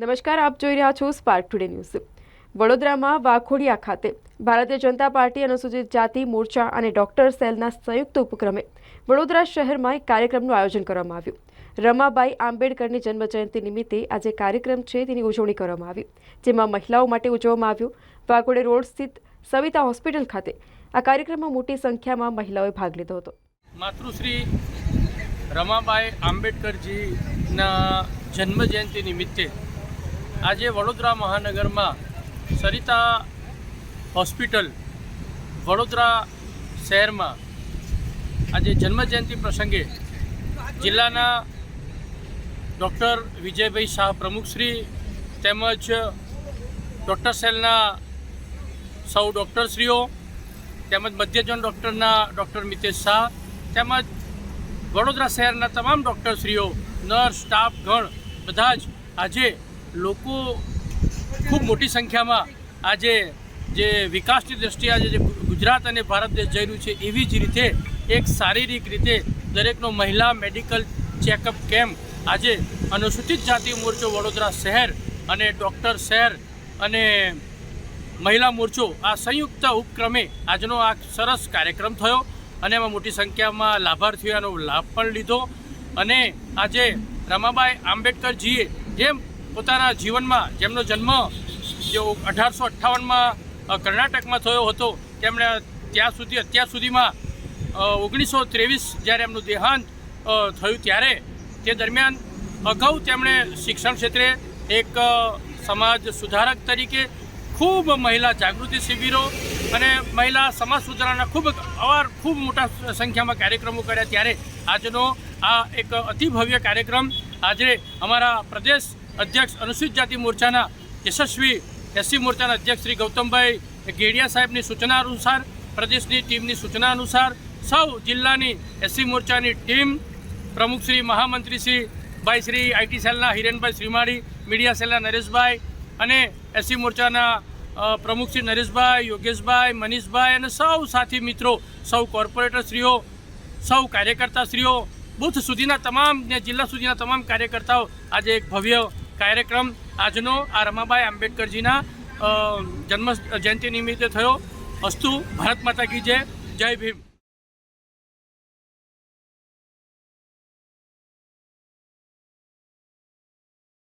નમસ્કાર, આપ જોઈ રહ્યા છો સ્પાર્ક ટુડે ન્યૂઝ। વડોદરામાં વાઘોડિયા ખાતે ભારતીય જનતા પાર્ટી અનુસૂચિત જાતિ મોરચા અને ડોક્ટર સેલના સંયુક્ત ઉપક્રમે વડોદરા શહેરમાં એક કાર્યક્રમનું આયોજન કરવામાં આવ્યું। રમાબાઈ આંબેડકરની જન્મજયંતિ નિમિત્તે આજે કાર્યક્રમ છે તેની ઉજવણી કરવામાં આવી, જેમાં મહિલાઓ માટે ઉજવવામાં આવ્યું। વાઘોડે રોડ સ્થિત સવિતા હોસ્પિટલ ખાતે આ કાર્યક્રમમાં મોટી સંખ્યામાં મહિલાઓએ ભાગ લીધો હતો। માતૃશ્રી રમાબાઈ આંબેડકરજીના જન્મજયંતિ નિમિત્તે આજે વડોદરા મહાનગરમાં સરિતા હોસ્પિટલ વડોદરા શહેરમાં આજે જન્મજયંતિ પ્રસંગે જિલ્લાના ડૉક્ટર વિજયભાઈ શાહ પ્રમુખશ્રી તેમજ ડૉક્ટર સેલના સૌ ડૉક્ટરશ્રીઓ તેમજ મધ્ય ઝોન ડૉક્ટરના ડૉક્ટર મિતેશ શાહ તેમજ વડોદરા શહેરના તમામ ડૉક્ટરશ્રીઓ, નર્સ, સ્ટાફગણ બધા જ આજે લોકો ખૂબ મોટી સંખ્યામાં આજે જે વિકાસની દ્રષ્ટિએ આજે જે ગુજરાત અને ભારત દેશ જઈ રહ્યું છે એવી જ રીતે એક શારીરિક રીતે દરેકનો મહિલા મેડિકલ ચેકઅપ કેમ્પ આજે અનુસૂચિત જાતિ મોરચો વડોદરા શહેર અને ડૉક્ટર શહેર અને મહિલા મોરચો આ સંયુક્ત ઉપક્રમે આજનો આ સરસ કાર્યક્રમ થયો અને એમાં મોટી સંખ્યામાં લાભાર્થીઓનો લાભ પણ લીધો। અને આજે રમાબાઈ આંબેડકરજીએ જેમ પોતાના જીવનમાં જેમનો જન્મ જો 1858માં કર્ણાટકમાં થયો હતો, તેમણે અત્યાર સુધીમાં 1923 જ્યારે એમનું દેહાંત થયું ત્યારે તે દરમિયાન અગાઉ તેમણે શિક્ષણ ક્ષેત્રે એક સમાજ સુધારક તરીકે ખૂબ મહિલા જાગૃતિ શિબિરો અને મહિલા સમાજ સુધારણાના ખૂબ મોટા સંખ્યામાં કાર્યક્રમો કર્યા। ત્યારે આજનો આ એક અતિ ભવ્ય કાર્યક્રમ આજે અમારા પ્રદેશ અધ્યક્ષ અનુસૂચિત જાતિ મોરચાના યશસ્વી એસસી મોરચાના અધ્યક્ષ શ્રી ગૌતમભાઈ ગેડિયા સાહેબની સૂચના અનુસાર, પ્રદેશની ટીમની સૂચના અનુસાર સૌ જિલ્લાની એસસી મોરચાની ટીમ, પ્રમુખ શ્રી મહામંત્રી શ્રી ભાઈ શ્રી આઈટી સેલના હિરેનભાઈ શ્રીમાળી, મીડિયા સેલના નરેશભાઈ અને એસસી મોરચાના પ્રમુખ શ્રી નરેશભાઈ, યોગેશભાઈ, મનીષભાઈ અને સૌ સાથી મિત્રો, સૌ કોર્પોરેટરશ્રીઓ, સૌ કાર્યકર્તાશ્રીઓ, બુથ સુધીના તમામ ને જિલ્લા સુધીના તમામ કાર્યકર્તાઓ આજે એક ભવ્ય કાર્યક્રમ આજનો આ રમાબાઈ આંબેડકરજીના જન્મ જયંતિ નિમિત્તે થયો। અસ્તુ, ભારત માતા કી જય, જય ભીમ।